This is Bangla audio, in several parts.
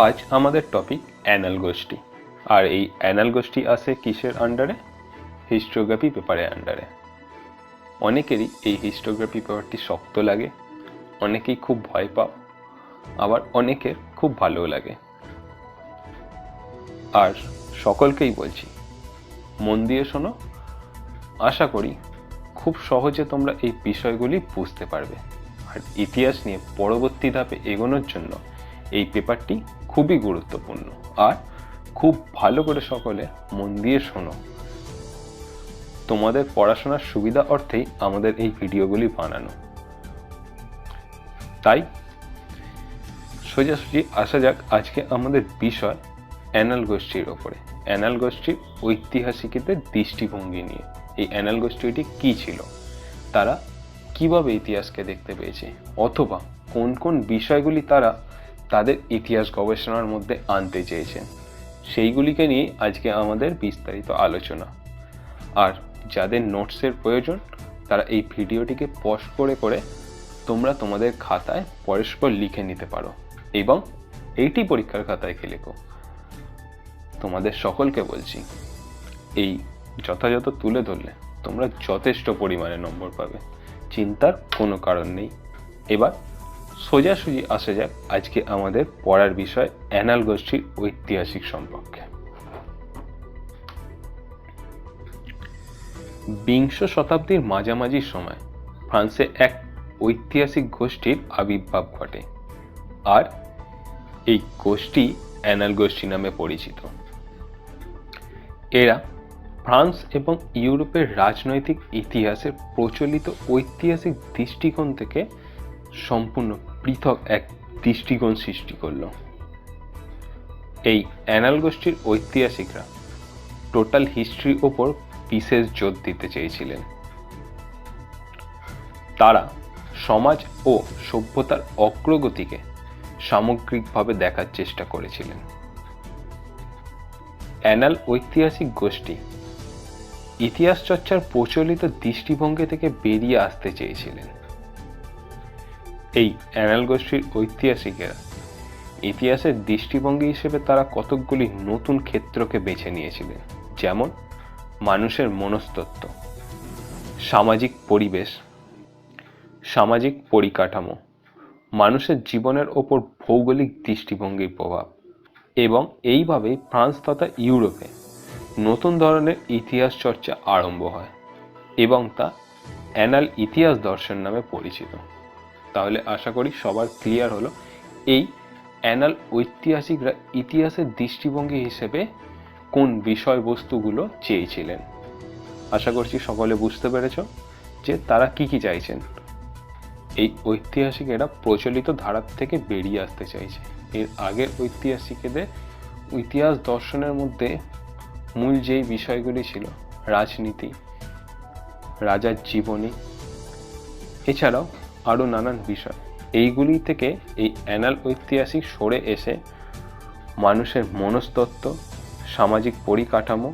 আজ আমাদের টপিক অ্যানাল গোষ্ঠী। আর এই অ্যানাল গোষ্ঠী আসে কিসের আন্ডারে? হিস্টোগ্রাফি পেপারের আন্ডারে। অনেকেরই এই হিস্টোগ্রাফি পেপারটি শক্ত লাগে, অনেকেই খুব ভয় পাও, আবার অনেকের খুব ভালোও লাগে। আর সকলকেই বলছি, মন দিয়ে শোনো, আশা করি খুব সহজে তোমরা এই বিষয়গুলি বুঝতে পারবে। আর ইতিহাস নিয়ে পরবর্তী ধাপে এগোনোর জন্য এই পেপারটি খুবই গুরুত্বপূর্ণ। আর খুব ভালো করে সকলে মন দিয়ে শোনো। তোমাদের পড়াশোনার সুবিধা অর্থেই আমাদের এই ভিডিওগুলি বানানো। তাই সোজাসুজি আসা যাক আজকে আমাদের বিষয় অ্যানাল গোষ্ঠীর ওপরে। অ্যানাল গোষ্ঠীর ঐতিহাসিকদের দৃষ্টিভঙ্গি নিয়ে। এই অ্যানাল গোষ্ঠীটি কি ছিল, তারা কিভাবে ইতিহাসকে দেখতে পেয়েছে, অথবা কোন কোন বিষয়গুলি তারা তাদের ইতিহাস গবেষণার মধ্যে আনতে চেয়েছেন, সেইগুলিকে নিয়ে আজকে আমাদের বিস্তারিত আলোচনা। আর যাদের নোটসের প্রয়োজন তারা এই ভিডিওটিকে পজ করে করে তোমরা তোমাদের খাতায় পরস্পর লিখে নিতে পারো এবং এইটি পরীক্ষার খাতায় লেখো। তোমাদের সকলকে বলছি, এই যথাযথ তুলে ধরলে তোমরা যথেষ্ট পরিমাণে নম্বর পাবে, চিন্তার কোনো কারণ নেই। এবার সোজাসুজি আসা যাক আজকে আমাদের পড়ার বিষয় অ্যানাল গোষ্ঠীর ঐতিহাসিক সম্পর্কে। বিংশ শতাব্দীর মাঝামাঝি সময় ফ্রান্সে এক ঐতিহাসিক গোষ্ঠীর আবির্ভাব ঘটে, আর এই গোষ্ঠী অ্যানাল গোষ্ঠী নামে পরিচিত। এরা ফ্রান্স এবং ইউরোপের রাজনৈতিক ইতিহাসের প্রচলিত ঐতিহাসিক দৃষ্টিকোণ থেকে সম্পূর্ণ পৃথক এক দৃষ্টিকোণ সৃষ্টি করল। এই অ্যানাল গোষ্ঠীর ঐতিহাসিকরা টোটাল হিস্ট্রির ওপর বিশেষ জোর দিতে চেয়েছিলেন। তারা সমাজ ও সভ্যতার অগ্রগতিকে সামগ্রিকভাবে দেখার চেষ্টা করেছিলেন। অ্যানাল ঐতিহাসিক গোষ্ঠী ইতিহাস চর্চার প্রচলিত দৃষ্টিভঙ্গি থেকে বেরিয়ে আসতে চেয়েছিলেন। এই অ্যানাল গোষ্ঠীর ঐতিহাসিকেরা ইতিহাসের দৃষ্টিভঙ্গি হিসেবে তারা কতকগুলি নতুন ক্ষেত্রকে বেছে নিয়েছিলেন, যেমন মানুষের মনস্তত্ত্ব, সামাজিক পরিবেশ, সামাজিক পরিকাঠামো, মানুষের জীবনের ওপর ভৌগোলিক দৃষ্টিভঙ্গির প্রভাব। এবং এইভাবেই ফ্রান্স তথা ইউরোপে নতুন ধরনের ইতিহাস চর্চা আরম্ভ হয় এবং তা অ্যানাল ইতিহাস দর্শন নামে পরিচিত। তাহলে আশা করি সবার ক্লিয়ার হলো এই অ্যানাল ঐতিহাসিকরা ইতিহাসের দৃষ্টিভঙ্গি হিসেবে কোন বিষয়বস্তুগুলো চেয়েছিলেন। আশা করছি সকলে বুঝতে পেরেছ যে তারা কি কি চাইছেন। এই ঐতিহাসিকেরা প্রচলিত ধারার থেকে বেরিয়ে আসতে চাইছে। এর আগের ঐতিহাসিকদের ইতিহাস দর্শনের মধ্যে মূল যেই বিষয়গুলি ছিল রাজনীতি, রাজার জীবনী, এছাড়াও আরও নানান বিষয়, এইগুলি থেকে এই অ্যানাল ঐতিহাসিক সরে এসে মানুষের মনস্তত্ত্ব, সামাজিক পরিকাঠামো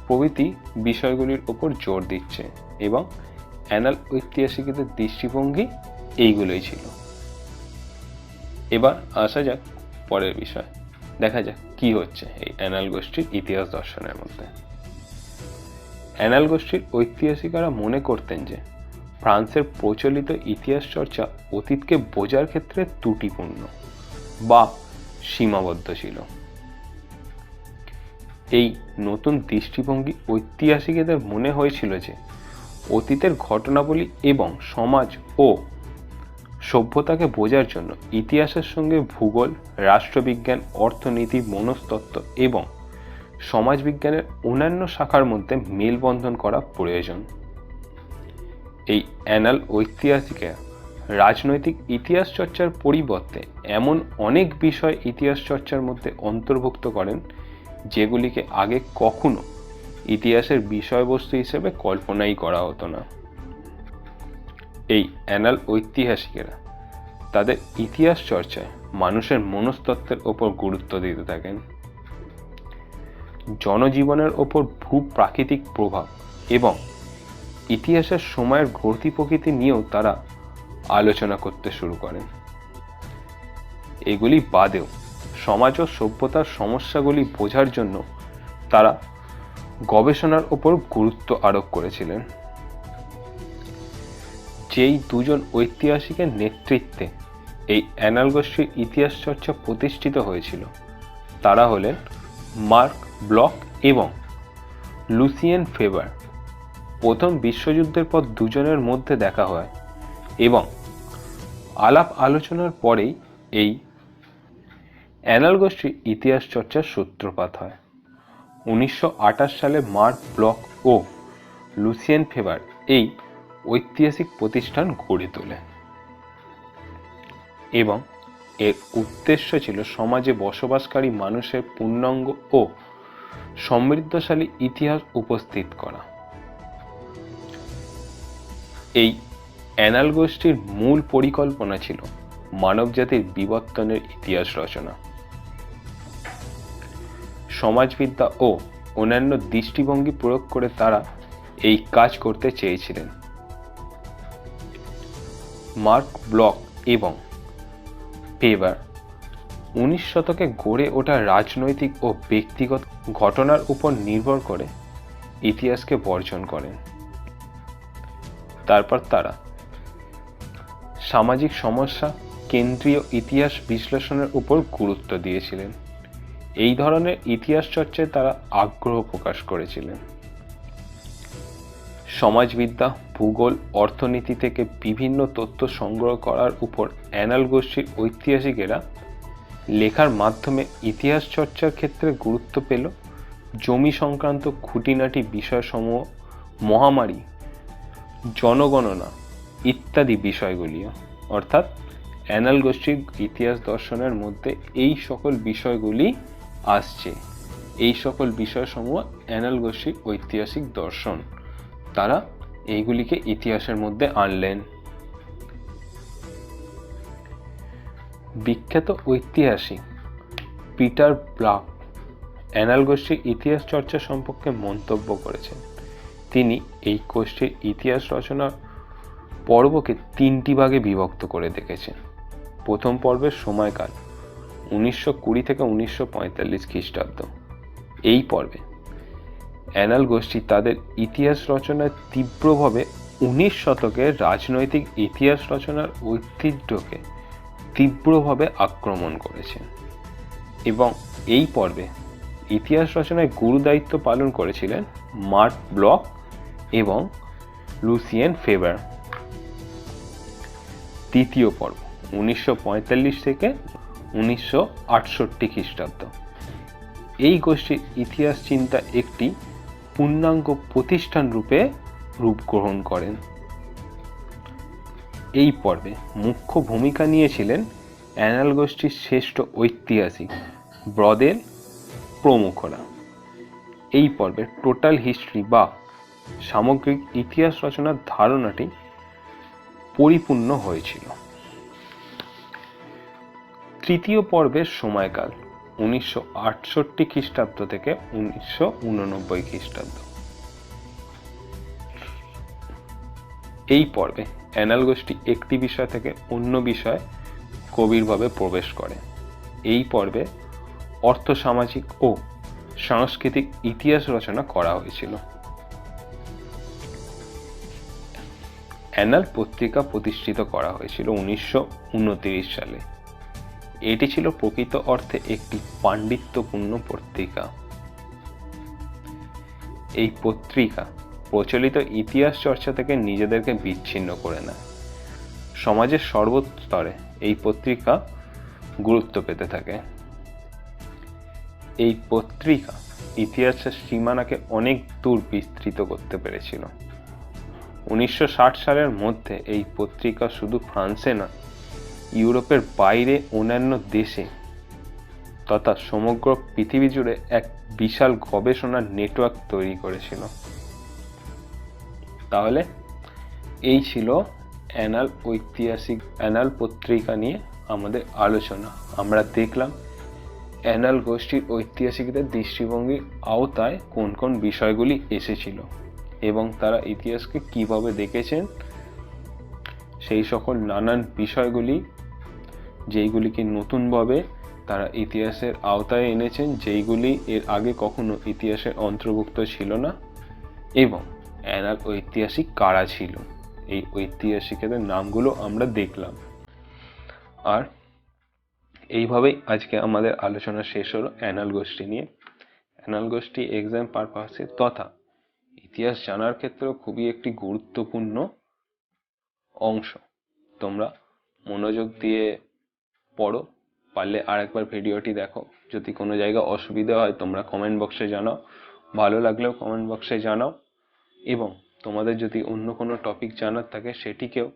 প্রভৃতি বিষয়গুলির উপর জোর দিচ্ছে এবং অ্যানাল ঐতিহাসিকদের দৃষ্টিভঙ্গি এইগুলোই ছিল। এবার আসা যাক পরের বিষয়, দেখা যাক কি হচ্ছে এই অ্যানাল গোষ্ঠীর ইতিহাস দর্শনের মধ্যে। অ্যানাল গোষ্ঠীর ঐতিহাসিকরা মনে করতেন যে ফ্রান্সের প্রচলিত ইতিহাস চর্চা অতীতকে বোঝার ক্ষেত্রে ত্রুটিপূর্ণ বা সীমাবদ্ধ ছিল। এই নতুন দৃষ্টিভঙ্গি ঐতিহাসিকদের মনে হয়েছিল যে অতীতের ঘটনাবলী এবং সমাজ ও সভ্যতাকে বোঝার জন্য ইতিহাসের সঙ্গে ভূগোল, রাষ্ট্রবিজ্ঞান, অর্থনীতি, মনস্তত্ত্ব এবং সমাজবিজ্ঞানের অন্যান্য শাখার মধ্যে মেলবন্ধন করা প্রয়োজন। এই অ্যানাল ঐতিহাসিকেরা রাজনৈতিক ইতিহাস চর্চার পরিবর্তে এমন অনেক বিষয় ইতিহাস চর্চার মধ্যে অন্তর্ভুক্ত করেন যেগুলিকে আগে কখনো ইতিহাসের বিষয়বস্তু হিসেবে কল্পনাই করা হতো না। এই অ্যানাল ঐতিহাসিকেরা তাদের ইতিহাস চর্চায় মানুষের মনস্তত্ত্বের ওপর গুরুত্ব দিতে থাকেন। জনজীবনের ওপর ভূপ্রাকৃতিক প্রভাব এবং ইতিহাসের সময়ের গতি প্রকৃতি নিয়েও তারা আলোচনা করতে শুরু করেন। এগুলি বাদেও সমাজ ও সভ্যতার সমস্যাগুলি বোঝার জন্য তারা গবেষণার উপর গুরুত্ব আরোপ করেছিলেন। যেই দুজন ঐতিহাসিকের নেতৃত্বে এই অ্যানাল গোষ্ঠীর ইতিহাস চর্চা প্রতিষ্ঠিত হয়েছিল তারা হলেন মার্ক ব্লক এবং লুসিয়েন ফেবার। প্রথম বিশ্বযুদ্ধের পর দুজনের মধ্যে দেখা হয় এবং আলাপ আলোচনার পরেই এই অ্যানাল গোষ্ঠীর ইতিহাস চর্চার সূত্রপাত হয়। 1928 সালে মার্ক ব্লক ও লুসিয়েন ফেবার এই ঐতিহাসিক প্রতিষ্ঠান গড়ে তোলে এবং এর উদ্দেশ্য ছিল সমাজে বসবাসকারী মানুষের পূর্ণাঙ্গ ও সমৃদ্ধশালী ইতিহাস উপস্থিত করা। এই অ্যানাল গোষ্ঠীর মূল পরিকল্পনা ছিল মানবজাতির বিবর্তনের ইতিহাস রচনা। সমাজবিদ্যা ও অন্যান্য দৃষ্টিভঙ্গি প্রয়োগ করে তারা এই কাজ করতে চেয়েছিলেন। মার্ক ব্লক এবং ফেবার 19 শতকে গড়ে ওঠা রাজনৈতিক ও ব্যক্তিগত ঘটনার উপর নির্ভর করে ইতিহাসকে বর্জন করেন। তারপর তারা সামাজিক সমস্যা কেন্দ্রীয় ইতিহাস বিশ্লেষণের উপর গুরুত্ব দিয়েছিলেন। এই ধরনের ইতিহাস চর্চায় তারা আগ্রহ প্রকাশ করেছিলেন। সমাজবিদ্যা, ভূগোল, অর্থনীতি থেকে বিভিন্ন তথ্য সংগ্রহ করার উপর অ্যানাল গোষ্ঠীর ঐতিহাসিকেরা লেখার মাধ্যমে ইতিহাস চর্চার ক্ষেত্রে গুরুত্ব পেল। জমি সংক্রান্ত খুঁটিনাটি বিষয়সমূহ, মহামারী, জনগণনা ইত্যাদি বিষয়গুলিও, অর্থাৎ অ্যানাল গোষ্ঠীর ইতিহাস দর্শনের মধ্যে এই সকল বিষয়গুলি আসছে। এই সকল বিষয়সমূহ অ্যানাল গোষ্ঠীর ঐতিহাসিক দর্শন, তারা এইগুলিকে ইতিহাসের মধ্যে আনলেন। বিখ্যাত ঐতিহাসিক পিটার ব্লাক অ্যানাল গোষ্ঠীর ইতিহাস চর্চা সম্পর্কে মন্তব্য করেছেন। তিনি এই গোষ্ঠীর ইতিহাস রচনার পর্বকে 3টি ভাগে বিভক্ত করে দেখেছেন। প্রথম পর্বের সময়কাল 1920 থেকে 1945 খ্রিস্টাব্দ। এই পর্বে অ্যানাল গোষ্ঠী তাদের ইতিহাস রচনায় তীব্রভাবে 19 শতকের রাজনৈতিক ইতিহাস রচনার ঐতিহ্যকে তীব্রভাবে আক্রমণ করেছেন এবং এই পর্বে ইতিহাস রচনায় গুরু দায়িত্ব পালন করেছিলেন মার্ক ব্লক এবং লুসিয়েন ফেবার। দ্বিতীয় পর্ব 1945 থেকে 1968 খ্রিস্টাব্দ। এই গোষ্ঠীর ইতিহাস চিন্তা একটি পূর্ণাঙ্গ প্রতিষ্ঠান রূপে রূপ গ্রহণ করেন। এই পর্বে মুখ্য ভূমিকা নিয়েছিলেন অ্যানাল গোষ্ঠীর শ্রেষ্ঠ ঐতিহাসিক ব্রদেল প্রমুখরা। এই পর্বে টোটাল হিস্ট্রি বা সামগ্রিক ইতিহাস রচনার ধারণাটি পরিপূর্ণ হয়েছিল। তৃতীয় পর্বের সময়কাল 1968 খ্রিস্টাব্দ থেকে 1989 খ্রিস্টাব্দ। এই পর্বে অ্যানাল গোষ্ঠী একটি বিষয় থেকে অন্য বিষয়ে গভীরভাবে প্রবেশ করে। এই পর্বে অর্থসামাজিক ও সাংস্কৃতিক ইতিহাস রচনা করা হয়েছিল। অ্যানাল পত্রিকা প্রতিষ্ঠিত করা হয়েছিল 1929 সালে। এটি ছিল প্রকৃত অর্থে একটি পাণ্ডিত্যপূর্ণ পত্রিকা। এই পত্রিকা প্রচলিত ইতিহাস চর্চা থেকে নিজেদেরকে বিচ্ছিন্ন করে নেয়। সমাজের সর্বস্তরে এই পত্রিকা গুরুত্ব পেতে থাকে। এই পত্রিকা ইতিহাসের সীমানাকে অনেক দূর বিস্তৃত করতে পেরেছিল। 1960 সালের মধ্যে এই পত্রিকা শুধু ফ্রান্সে না, ইউরোপের বাইরে অন্যান্য দেশে তথা সমগ্র পৃথিবী জুড়ে এক বিশাল গবেষণার নেটওয়ার্ক তৈরি করেছিল। তাহলে এই ছিল অ্যানাল পত্রিকা নিয়ে আমাদের আলোচনা। আমরা দেখলাম অ্যানাল গোষ্ঠীর ঐতিহাসিকদের দৃষ্টিভঙ্গির আওতায় কোন কোন বিষয়গুলি এসেছিল এবং তারা ইতিহাসকে কিভাবে দেখেছেন, সেই সকল নানান বিষয়গুলি যেইগুলিকে নতুনভাবে তারা ইতিহাসের আওতায় এনেছেন যেইগুলি এর আগে কখনো ইতিহাসের অন্তর্ভুক্ত ছিল না। এবং অ্যানাল ঐতিহাসিক কারা ছিল, এই ঐতিহাসিকদের নামগুলো আমরা দেখলাম। আর এইভাবেই আজকে আমাদের আলোচনা শেষ হলো অ্যানাল গোষ্ঠী নিয়ে। অ্যানাল গোষ্ঠী এক্সাম পারপাসে তথা ইতিহাস জানার ক্ষেত্রেও খুবই একটি গুরুত্বপূর্ণ অংশ। তোমরা মনোযোগ দিয়ে পড়ো, পারলে আরেকবার ভিডিওটি দেখো। যদি কোনো জায়গায় অসুবিধা হয় তোমরা কমেন্ট বক্সে জানাও, ভালো লাগলেও কমেন্ট বক্সে জানাও। এবং তোমাদের যদি অন্য কোনো টপিক জানার থাকে সেটিকেও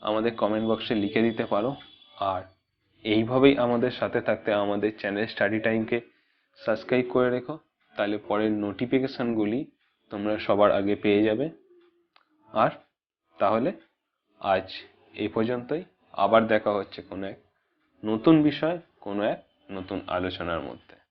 আমাদের কমেন্ট বক্সে লিখে দিতে পারো। আর এইভাবেই আমাদের সাথে থাকতে আমাদের চ্যানেল স্টাডি টাইমকে সাবস্ক্রাইব করে রেখো, তাহলে পরের নোটিফিকেশনগুলি তোমরা সবার আগে পেয়ে যাবে। আর তাহলে আজ এই পর্যন্তই, আবার দেখা হচ্ছে কোনো এক নতুন বিষয়, কোনো এক নতুন আলোচনার মধ্যে।